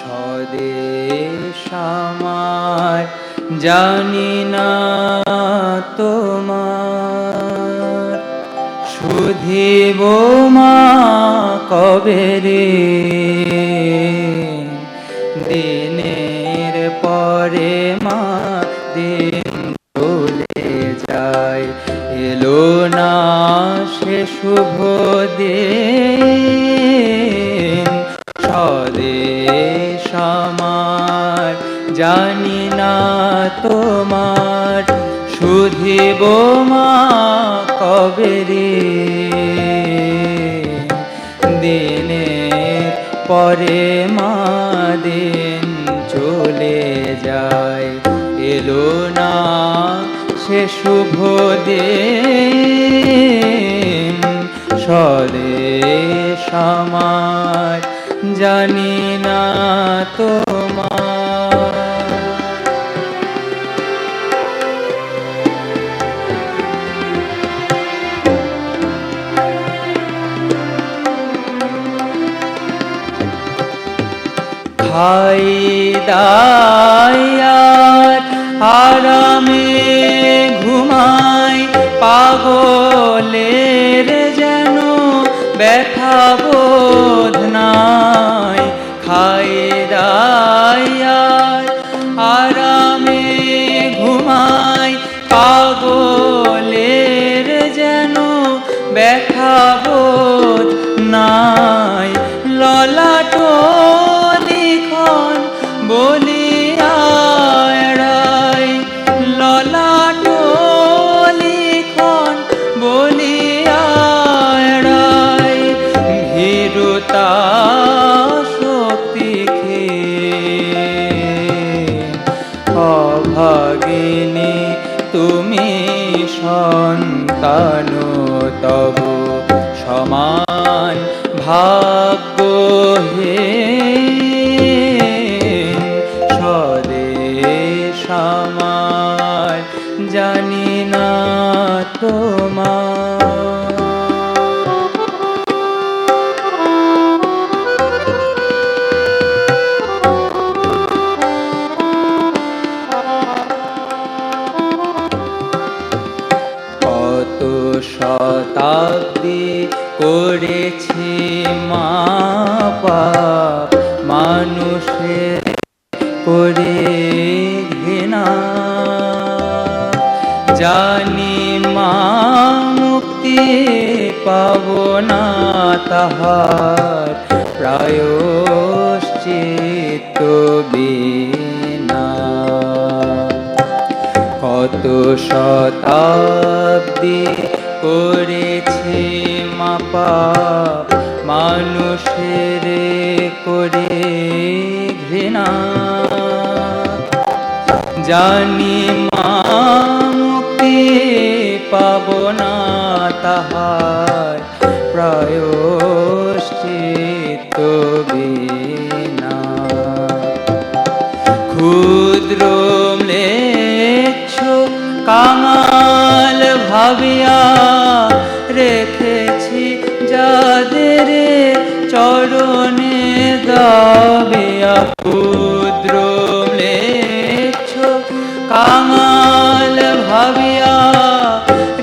স্বদেশ আমার জানি না তোমার, শুধিব মা কবে রে, দিনের পরে মা দিন চলে যায়, এলো না সে শুভ দিন। স্বদেশ আমার জানি না তোমার, শুধিব মা কবে রে, দিনের পরে মা দিন চলে যায়, এলো না সে শুভ দিন। স্বদেশ আমার জানি না তোমার। খাই দায়ার আরামে ঘুমাই, পাগলের যেন ব্যথা বোধ নাই। খাই দায়ার আরামে ঘুমাই, পাগলের যেন ব্যথা বোধ নাই। ললাট লিখন বলিয়া এড়াই, ললাট লিখন বলিয়া এড়াই, ভীরুতা শক্তি অভাগিনী তুমি সন্তান তব সমান ভাগ্যহীন। স্বদেশ আমার জানি না তোমার। কত শতাব্দী করেছি মা পাপ, মানুষের করে ঘৃণা। জানি মা মুক্তি পাব না তাহার প্রায়শ্চিত্ত বিনা। কত শতাব্দী করেছি মা পাপ, মানুষের করে ঘৃণা। জানি মা মুক্তি পাব না তাহার প্রায়শ্চিত্ত বিনা। ক্ষুদ্র ম্লেচ্ছ কাঙাল ভাবিয়া রেখেছি যাদের চরণে দাবিয়া। ক্ষুদ্র ম্লেচ্ছ কাঙাল ভাবিয়া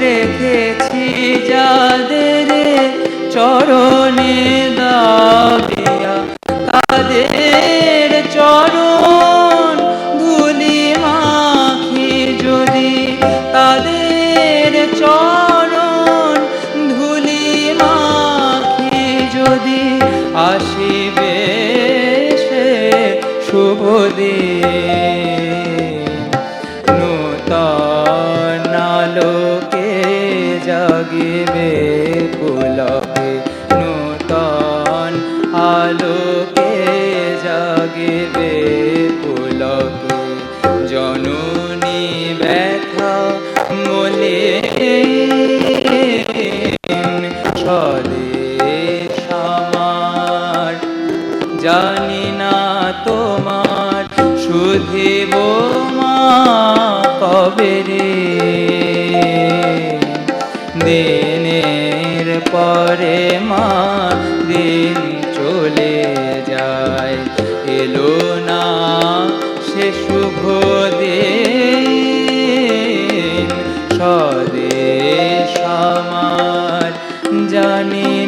রেখেছি যাদের চরণে দাবিয়া। তাদের চরণ ধুলি মাখি যদি, তাদের চরণ ধুলি মাখি যদি, আসিবে সে শুভ দিন। নূতন আলোকে জাগিবে পুলকে, নূতন আলোকে জাগিবে পুলকে। জননী ব্যথা মোলে স্বদেশ আমার জানি না তোমার, শুধিব মা কবে রে, দিনের পরে মা দিন চলে যায়, এলো না সে শুভ দিন, স্বদেশ আমার জানি